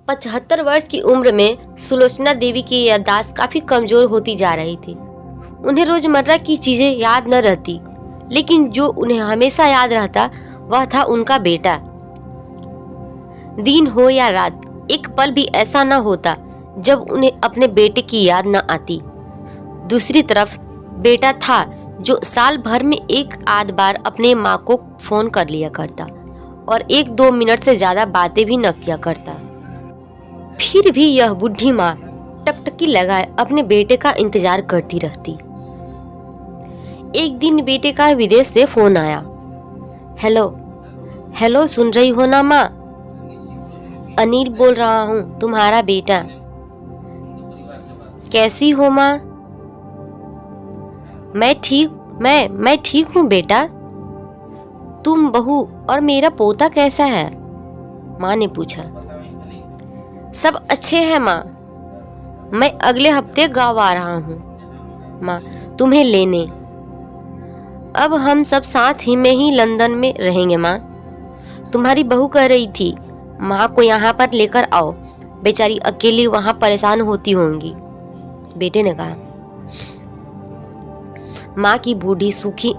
75 वर्ष की उम्र में सुलोचना देवी की याददाश्त काफी कमजोर होती जा रही थी। उन्हें रोजमर्रा की चीजें याद न रहती, लेकिन जो उन्हें हमेशा याद रहता वह था उनका बेटा। दिन हो या रात, एक पल भी ऐसा न होता जब उन्हें अपने बेटे की याद न आती। दूसरी तरफ बेटा था जो साल भर में एक आध बार अपने माँ को फोन कर लिया करता और 1-2 मिनट से ज्यादा बातें भी न किया करता। फिर भी यह बुढ़ी माँ टकटकी लगाए अपने बेटे का इंतजार करती रहती। एक दिन बेटे का विदेश से फोन आया। हेलो हेलो, सुन रही हो ना माँ? अनिल बोल रहा हूँ, तुम्हारा बेटा। कैसी हो माँ? मैं ठीक हूँ बेटा। तुम बहू और मेरा पोता कैसा है? माँ ने पूछा। सब अच्छे हैं माँ। मैं अगले हफ्ते गाँव आ रहा हूँ माँ, तुम्हें लेने। अब हम सब साथ ही में ही लंदन में रहेंगे माँ। तुम्हारी बहू कह रही थी माँ को यहाँ पर लेकर आओ, बेचारी अकेली वहाँ परेशान होती होंगी, बेटे ने कहा। माँ की बूढ़ी सूखी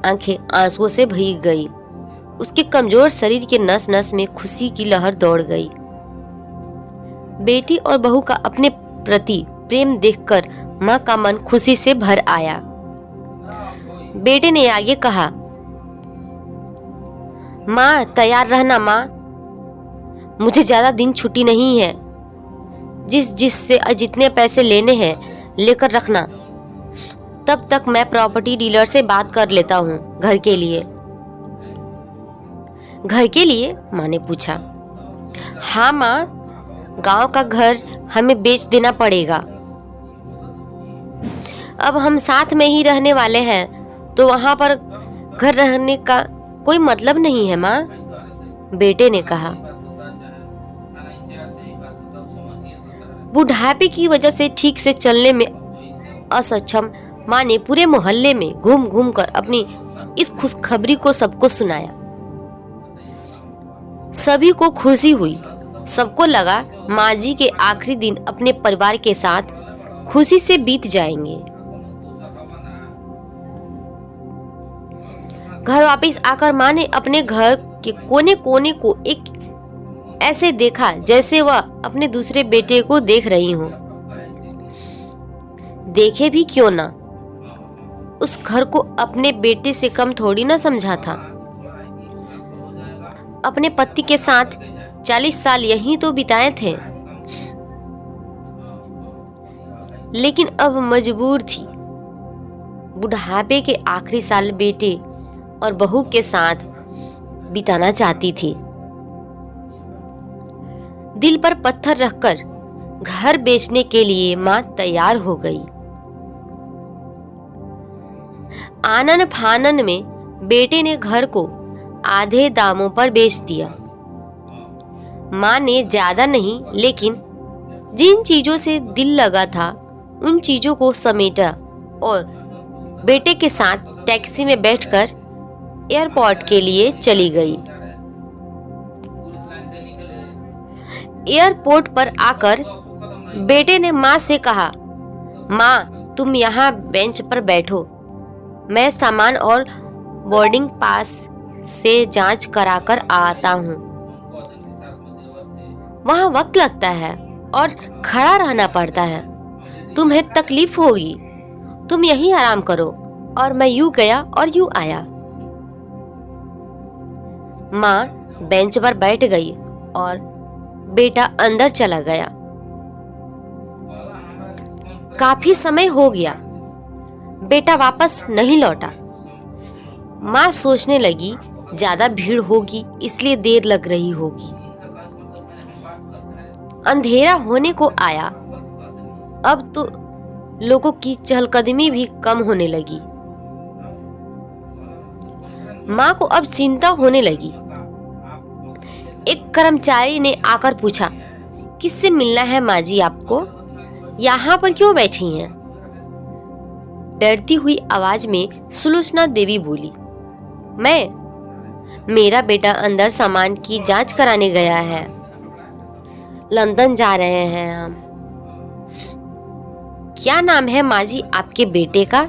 आंखें आंसुओं से भीग गई। उसके कमजोर शरीर के नस नस में खुशी की लहर दौड़ गई। बेटी और बहू का अपने प्रति प्रेम देखकर माँ का मन खुशी से भर आया। बेटे ने आगे कहा, माँ तैयार रहना माँ, मुझे ज्यादा दिन छुट्टी नहीं है। जिससे जितने पैसे लेने हैं लेकर रखना। तब तक मैं प्रॉपर्टी डीलर से बात कर लेता हूँ घर के लिए। घर के लिए? माँ ने पूछा। हाँ माँ, गांव का घर हमें बेच देना पड़ेगा। अब हम साथ में ही रहने वाले हैं तो वहां पर घर रहने का कोई मतलब नहीं है माँ, बेटे ने कहा। बुढ़ापे की वजह से ठीक से चलने में असक्षम माँ ने पूरे मोहल्ले में घूम घूम कर अपनी इस खुशखबरी को सबको सुनाया। सभी को खुशी हुई। सबको लगा माँ जी के आखिरी दिन अपने परिवार के साथ खुशी से बीत जाएंगे। घर वापस आकर माँ ने अपने घर के कोने कोने को एक ऐसे देखा जैसे वह अपने दूसरे बेटे को देख रही हो। देखे भी क्यों ना, उस घर को अपने बेटे से कम थोड़ी ना समझा था। अपने पति के साथ 40 साल यहीं तो बिताए थे, लेकिन अब मजबूर थी बुढ़ापे के आखिरी साल बेटे और बहू के साथ बिताना चाहती थी। दिल पर पत्थर रखकर घर बेचने के लिए मां तैयार हो गई। आनन फानन में बेटे ने घर को आधे दामों पर बेच दिया। मां ने ज्यादा नहीं, लेकिन जिन चीजों से दिल लगा था उन चीजों को समेटा और बेटे के साथ टैक्सी में बैठकर एयरपोर्ट के लिए चली गई। एयरपोर्ट पर आकर बेटे ने माँ से कहा, माँ तुम यहाँ बेंच पर बैठो, मैं सामान और बोर्डिंग पास से जांच कराकर आता हूँ। वहाँ वक्त लगता है और खड़ा रहना पड़ता है, तुम्हें तकलीफ होगी, तुम यहीं आराम करो। और मैं यूं गया और यूं आया। माँ बेंच पर बैठ गई और बेटा अंदर चला गया। काफी समय हो गया, बेटा वापस नहीं लौटा। माँ सोचने लगी ज्यादा भीड़ होगी इसलिए देर लग रही होगी। अंधेरा होने को आया। अब तो लोगों की चहलकदमी भी कम होने लगी। माँ को अब चिंता होने लगी। एक कर्मचारी ने आकर पूछा, किससे मिलना है माँ जी आपको? यहाँ पर क्यों बैठी हैं? डरती हुई आवाज में सुलोचना देवी बोली, मेरा बेटा अंदर सामान की जांच कराने गया है। लंदन जा रहे हैं हम। क्या नाम है माँ जी आपके बेटे का?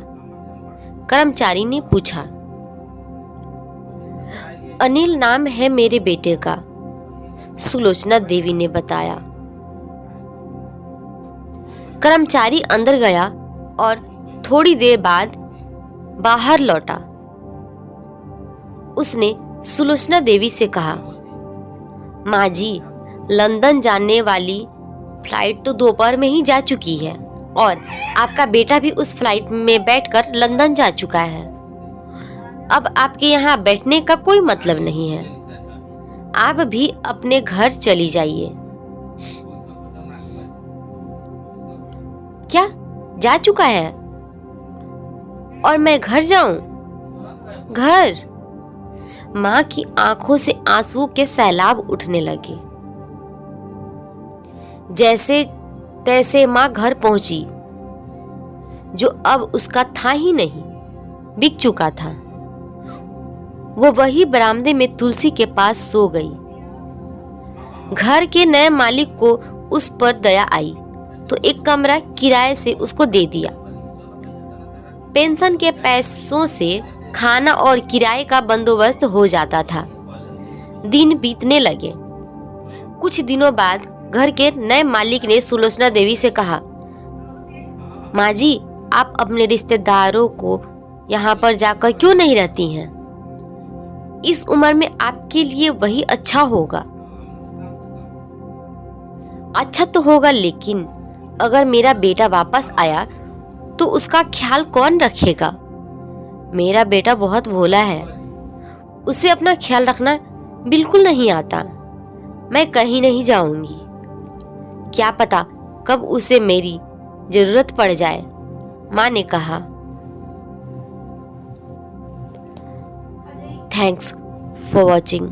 कर्मचारी ने पूछा। अनिल नाम है मेरे बेटे का, सुलोचना देवी ने बताया। कर्मचारी अंदर गया और थोड़ी देर बाद बाहर लौटा। उसने सुलोचना देवी से कहा, माँ जी, लंदन जाने वाली फ्लाइट तो दोपहर में ही जा चुकी है और आपका बेटा भी उस फ्लाइट में बैठकर लंदन जा चुका है। अब आपके यहाँ बैठने का कोई मतलब नहीं है। आप भी अपने घर चली जाइए। क्या जा चुका है और मैं घर जाऊं? घर? मां की आंखों से आंसुओं के सैलाब उठने लगे। जैसे तैसे मां घर पहुंची, जो अब उसका था ही नहीं, बिक चुका था। वो वही बरामदे में तुलसी के पास सो गई। घर के नए मालिक को उस पर दया आई तो एक कमरा किराए से उसको दे दिया। पेंशन के पैसों से खाना और किराए का बंदोबस्त हो जाता था। दिन बीतने लगे। कुछ दिनों बाद घर के नए मालिक ने सुलोचना देवी से कहा, माँ जी, आप अपने रिश्तेदारों को यहाँ पर जाकर क्यों नहीं रहती हैं? इस उम्र में आपके लिए वही अच्छा होगा। अच्छा तो होगा, लेकिन अगर मेरा बेटा वापस आया तो उसका ख्याल कौन रखेगा? मेरा बेटा बहुत भोला है, उसे अपना ख्याल रखना बिल्कुल नहीं आता। मैं कहीं नहीं जाऊंगी, क्या पता कब उसे मेरी जरूरत पड़ जाए, माँ ने कहा। Thanks for watching.